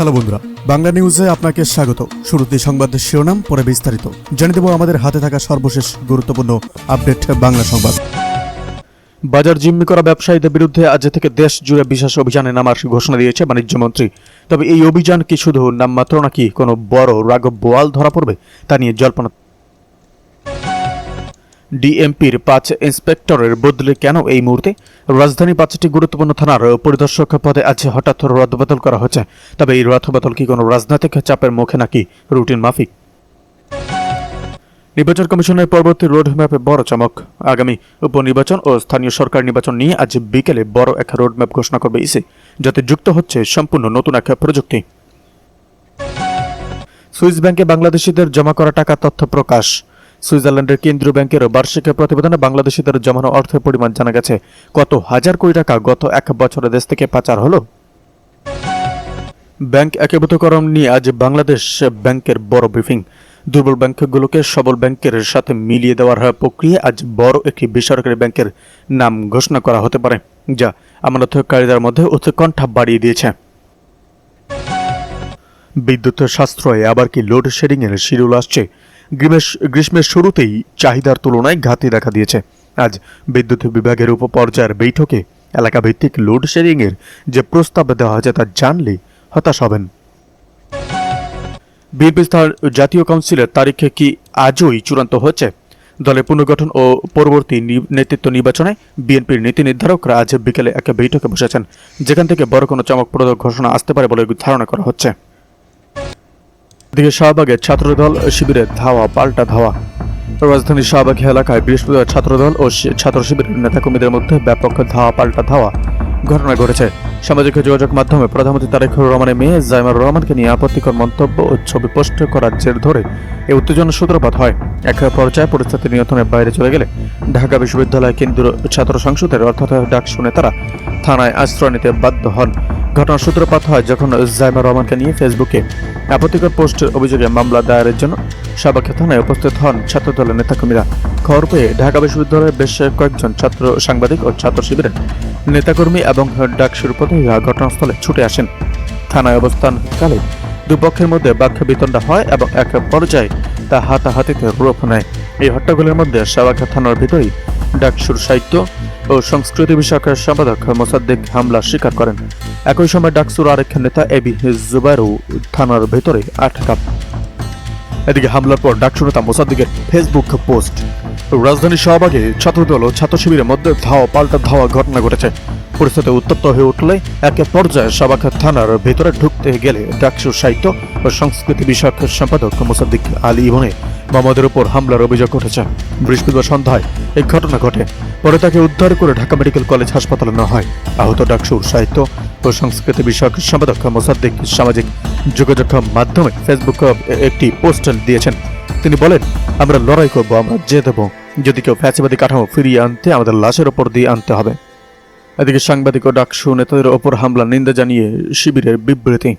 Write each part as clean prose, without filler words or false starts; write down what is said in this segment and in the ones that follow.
Hello বন্ধুরা, বাংলা নিউজে আপনাকে স্বাগত। শুরুতে সংবাদের শিরোনাম, পরে বিস্তারিত জানিয়ে দেব আমাদের হাতে থাকা সর্বশেষ গুরুত্বপূর্ণ আপডেট বাংলা সংবাদ। বাজার জিম্মি করা ব্যবসায়ীদের বিরুদ্ধে আজ থেকে দেশ জুড়ে বিশেষ অভিযানে নামার ঘোষণা দিয়েছে বাণিজ্য মন্ত্রী। তবে এই অভিযান কি শুধু নামমাত্র নাকি কোনো বড় রাঘব বোয়াল ধরা পড়বে তা নিয়ে জল্পনা। ডিএমপির 5 ইন্সপেক্টরের বদলে কেন এই মুহূর্তে? রাজধানী 5টি গুরুত্বপূর্ণ থানার পরিদর্শক পদে আজ হঠাৎ রদবদল করা হচ্ছে। তবে এই রদবদল কি কোনো রাজনৈতিক চাপের মুখে নাকি রুটিন মাফিক? নির্বাচন কমিশনের পরবর্তী রোডম্যাপে বড় চমক। আগামী উপনির্বাচন ও স্থানীয় সরকার নির্বাচন নিয়ে আজ বিকেলে বড় এক রোডম্যাপ ঘোষণা করবে ইসি, যাতে যুক্ত হচ্ছে সম্পূর্ণ নতুন এক প্রযুক্তি। সুইস ব্যাংকে বাংলাদেশিদের জমা করা টাকা তথ্য প্রকাশ। সুইজারল্যান্ডের কেন্দ্রীয় ব্যাংকের বার্ষিক প্রতিবেদনে বাংলাদেশিদের জমানো অর্থের পরিমাণ জানা গেছে। কত হাজার কোটি টাকা গত এক বছরে দেশ থেকে পাচার হলো। ব্যাংক একীভূতকরণ নিয়ে আজ বাংলাদেশ ব্যাংকের বড় ব্রিফিং। দুর্বল ব্যাংকগুলোকে সবল ব্যাংকের সাথে মিলিয়ে দেওয়ার প্রক্রিয়া আজ বড় একটি বেসরকারি ব্যাংকের নাম ঘোষণা করা হতে পারে, যা আমানতকারীদের মধ্যে উৎকণ্ঠা বাড়িয়ে দিয়েছে। বিদ্যুৎ সাশ্রয়ে আবার কি লোডশেডিং এর শিডিউল আসছে? গ্রীষ্মের শুরুতেই চাহিদার তুলনায় ঘাটতি দেখা দিয়েছে। আজ বিদ্যুৎ বিভাগের উপপর্যায়ের বৈঠকে এলাকা ভিত্তিক লোডশেডিং এর যে প্রস্তাব দেওয়া হয়েছে তা জানলে হতাশ হবেন। বিএনপি জাতীয় কাউন্সিলের তারিখে কি আজই চূড়ান্ত হচ্ছে? দলের পুনর্গঠন ও পরবর্তী নেতৃত্ব নির্বাচনে বিএনপির নীতি নির্ধারকরা আজ বিকেলে এক বৈঠকে বসেছেন, যেখান থেকে বড় কোনো চমকপ্রদ ঘোষণা আসতে পারে বলে ধারণা করা হচ্ছে। এদিকে শাহবাগে ছাত্রদল শিবিরের ধাওয়া পাল্টা ধাওয়া। রাজধানীর শাহবাগ এলাকায় বৃহস্পতিবার ছাত্রদল ও ছাত্র শিবিরের নেতাকর্মীদের মধ্যে ব্যাপক ধাওয়া পাল্টা ধাওয়া ঘটনা ঘটেছে। সামাজিক যোগাযোগ মাধ্যমে প্রধানমন্ত্রী তারেক রহমানের মেয়ে জাইমার রহমানকে নিয়ে আপত্তিকর মন্তব্য ও ছবি পোস্ট করার জের ধরে এই উত্তেজনার সূত্রপাত হয়। এক পর্যায়ে পরিস্থিতি নিয়ন্ত্রণের বাইরে চলে গেলে ঢাকা বিশ্ববিদ্যালয় কেন্দ্রীয় ছাত্র সংসদের অর্থাৎ ডাকসু নেতারা থানায় আশ্রয় নিতে বাধ্য হন। ঘটনার সূত্রপাত হয় যখন জাইমার রহমানকে নিয়ে ফেসবুকে আপত্তিকর পোস্টের অভিযোগে মামলা দায়েরের জন্য শাহবাগ থানায় উপস্থিত হন ছাত্রদলের নেতাকর্মীরা। খবর পেয়ে ঢাকা বিশ্ববিদ্যালয়ের বেশ কয়েকজন ছাত্র সাংবাদিক ও ছাত্র শিবিরের নেতাকর্মী এবং ডাকসুর প্রতিনিধিরা ঘটনাস্থলে ছুটে আসেন। থানায় অবস্থানকালে দুপক্ষের মধ্যে বাক্য বিতণ্ডা হয় এবং এক পর্যায়ে তা হাতাহাতিতে রূপ নেয়। এই হট্টগোলের মধ্যে শাহবাগ থানার ভিতরেই ডাকসুর সাহিত্য ও সংস্কৃতি বিষয়ক সম্পাদক মোসাদ্দেক হামলা স্বীকার করেন। একই সময় ডাকসুর আরেক নেতা এবি জুবাইরও থানার ভেতরে আটকা। এদিকে হামলার পর ডাকসু নেতা মোসাদ্দেকের ফেসবুক পোস্ট। রাজধানীর শাহবাগে ছাত্রদল ও ছাত্র শিবিরের মধ্যে ধাওয়া পাল্টা ধাওয়া ঘটনা ঘটেছে। পরিস্থিতি উত্তপ্ত হয়ে উঠলে এক পর্যায়ে শাহবাগ থানার ভেতরে ঢুকতে গেলে ডাকসুর সাহিত্য ও সংস্কৃতি বিষয়ক সম্পাদক মোসাদ্দেক আলী ইবনে মোহাম্মদের উপর হামলার অভিযোগ উঠেছে। বৃহস্পতিবার সন্ধ্যায় এই ঘটনা ঘটে। পরে তাকে উদ্ধার করে ঢাকা মেডিকেল কলেজ হাসপাতালে নেওয়া হয়। আহত ডাকসুর সাহিত্য ও সংস্কৃতি বিষয়ক সম্পাদক মোসাদ্দেক সামাজিক যোগাযোগ মাধ্যমে ফেসবুকে একটি পোস্ট দিয়েছেন। তিনি বলেন, আমরা লড়াই করব, আমরা জেত দেব। যদি কেউ ফ্যাসিবাদী কাঠামো ফিরিয়ে আনতে আমাদের লাশের ওপর দিয়ে আনতে হবে। এদিকে সাংবাদিক ও ডাকসু নেতাদের ওপর হামলা নিন্দা জানিয়ে শিবিরের বিবৃতি।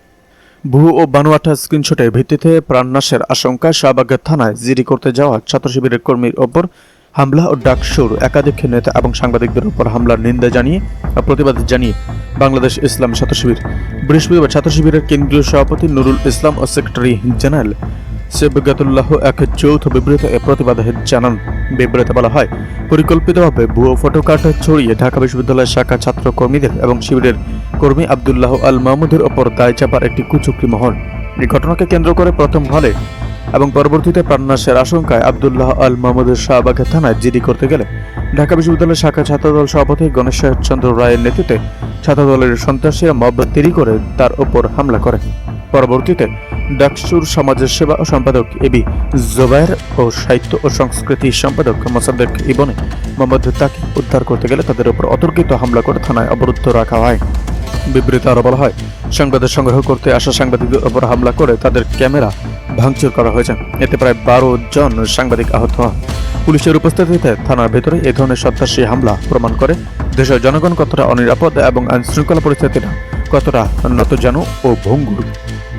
ভুয়ো ও বানোয়াটা স্ক্রিনশটের ভিত্তিতে প্রাণনাশের আশঙ্কায় শাহবাগ থানায় জিডি করতে যাওয়া ছাত্র শিবিরের কর্মীর ওপর হামলা ও ডাকসুর একাধিক নেতা এবং সাংবাদিকদের উপর হামলার নিন্দা জানিয়ে প্রতিবাদ জানিয়ে বাংলাদেশ ইসলাম ছাত্র শিবির বৃহস্পতিবার ছাত্র শিবিরের কেন্দ্রীয় সভাপতি নুরুল ইসলাম ও সেক্রেটারি জেনারেল সেবগাতুল্লাহ এক যৌথ বিবৃতি প্রতিবাদ জানান। বিবৃতিতে বলা হয়, পরিকল্পিতভাবে ভুয়ো ফটোকার্ড ছড়িয়ে ঢাকা বিশ্ববিদ্যালয়ের শাখা ছাত্র কর্মীদের এবং শিবিরের কর্মী আবদুল্লাহ আল মাহমুদের ওপর দায় চাপার একটি কুচক্রী মহল। এই ঘটনাকে কেন্দ্র করে প্রথম হলে এবং পরবর্তীতে প্রাণনাশের আশঙ্কায় আবদুল্লাহ আল মাহমুদের শাহবাগ থানায় জিডি করতে গেলে ঢাকা বিশ্ববিদ্যালয়ের শাখা ছাত্রদল সভাপতি গণেশ চন্দ্র রায়ের নেতৃত্বে ছাত্রদলের সন্ত্রাসীরা মব তৈরি করে তার ওপর হামলা করে। পরবর্তীতে ডাকসুর সমাজের সেবা ও সম্পাদক এবি জুবাইর ও সাহিত্য ও সংস্কৃতি সম্পাদক মোসাদ্দেক ইবনে মোহাম্মদ তাকে উদ্ধার করতে গেলে তাদের উপর অতর্কিত হামলা করে থানায় অবরুদ্ধ রাখা হয়। বিবৃতি আরো বলা হয়, সংবাদ সংগ্রহ করতে আসা সাংবাদিকদের উপর হামলা করে তাদের ক্যামেরা ভাঙচুর করা হয়েছে। এতে প্রায় 12 জন সাংবাদিক আহত হয়। পুলিশের উপস্থিতিতে থানার ভেতরে এ ধরনের সন্ত্রাসী হামলা প্রমাণ করে দেশের জনগণ কতটা অনিরাপদ এবং আইনশৃঙ্খলা পরিস্থিতিটা কতটা নতজানু ও ভঙ্গুর।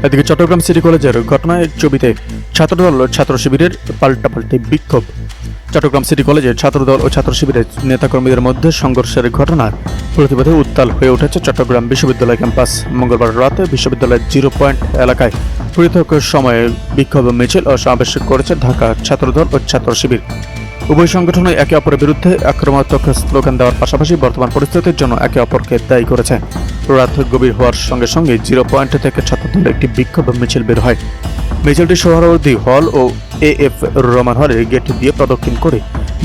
এদিকে চট্টগ্রাম সিটি কলেজের ঘটনায় ছবিতে ছাত্রদল ছাত্র শিবিরের পাল্টাপাল্টি বিক্ষোভ। চট্টগ্রাম সিটি কলেজে ছাত্রদল ও ছাত্র শিবিরের নেতাকর্মীদের মধ্যে সংঘর্ষের ঘটনার প্রতিবাদে উত্তাল হয়ে উঠেছে চট্টগ্রাম বিশ্ববিদ্যালয় ক্যাম্পাস। মঙ্গলবার রাতে বিশ্ববিদ্যালয়ের 0 পয়েন্ট এলাকায় পৃথক সময়ে বিক্ষোভ মিছিল ও সমাবেশ করেছে ঢাকা ছাত্রদল ও ছাত্র শিবির। উভয় সংগঠনে একে অপরের বিরুদ্ধে আক্রমণাত্মক স্লোগান দেওয়ার পাশাপাশি বর্তমান পরিস্থিতির জন্য একে অপরকে দায়ী করেছে। রাত গভীর হওয়ার সঙ্গে সঙ্গে 0 পয়েন্ট থেকে ছাত্রদলের একটি বিক্ষোভ মিছিল বের হয়। মিছিলটি সোহরাওয়ার্দী হল ও AF রহমান হলের গেট দিয়ে প্রদক্ষিণ করে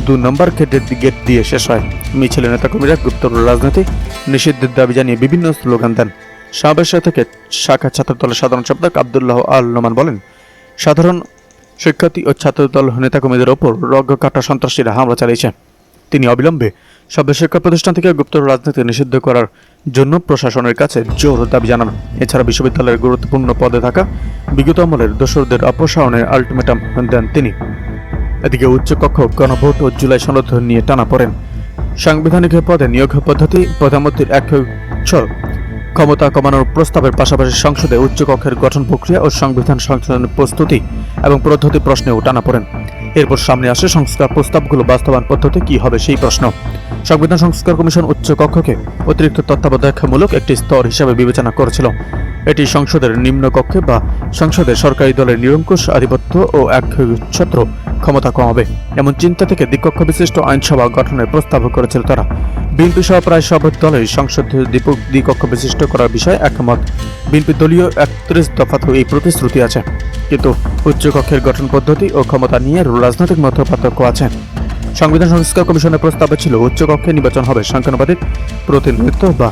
2 নম্বর গেট দিয়ে শেষ হয়। মিছিলের নেতাকর্মীরা গুপ্তর রাজনীতি নিষিদ্ধের দাবি জানিয়ে বিভিন্ন স্লোগান দেন। সমাবেশ থেকে শাখা ছাত্রদলের সাধারণ সম্পাদক আব্দুল্লাহ আল নোমান বলেন, সাধারণ শিক্ষার্থী ও ছাত্রদল নেতাকর্মীদের ওপর রগকাটা সন্ত্রাসীরা হামলা চালিয়েছে। তিনি অবিলম্বে সব শিক্ষা প্রতিষ্ঠান থেকে গুপ্তর রাজনীতি নিষিদ্ধ করার জন্য প্রশাসনের কাছে জোর দাবি জানান। এছাড়া বিশ্ববিদ্যালয়ের গুরুত্বপূর্ণ পদে থাকা বিগত আমলের দোসরদের অপসারণের আলটিমেটাম দেন তিনি। এদিকে উচ্চকক্ষ গণভোট ও জুলাই সনদ নিয়ে টানা পড়েন। সাংবিধানিক পদে নিয়োগ পদ্ধতি, প্রধানমন্ত্রীর একচ্ছ ক্ষমতা কমানোর প্রস্তাবের পাশাপাশি সংসদে উচ্চকক্ষের গঠন প্রক্রিয়া ও সংবিধান সংশোধনের প্রস্তুতি এবং পদ্ধতি প্রশ্নেও টানা পড়েন। এরপর সামনে আসে সংস্কার প্রস্তাবগুলো বাস্তবায়ন পদ্ধতি কি হবে সেই প্রশ্ন। সংবিধান সংস্কার কমিশন উচ্চকক্ষকে অতিরিক্ত তত্ত্বাবধায়কমূলক একটি স্তর হিসেবে বিবেচনা করেছিল। এটি সংসদের নিম্নকক্ষে বা সংসদে সরকারি দলের নিরঙ্কুশ আধিপত্য ও একচ্ছত্র ক্ষমতা কমাবে এমন চিন্তা থেকে দ্বিকক্ষ বিশিষ্ট আইনসভা গঠনের প্রস্তাব করেছিল তারা। বিএনপি সহ প্রায় সব দলের সংসদ দ্বিকক্ষ বিশিষ্ট করার বিষয়ে একমত। বিএনপি দলীয় 31 দফাতেও এই প্রতিশ্রুতি আছে, কিন্তু উচ্চকক্ষের গঠন পদ্ধতি ও ক্ষমতা নিয়ে রাজনৈতিক মতপার্থক্য আছে। সংবিধান সংস্কার কমিশনের প্রস্তাবে ছিল উচ্চকক্ষে নির্বাচন হবে সংখ্যানুপাতিক প্রতিনিধিত্ব বা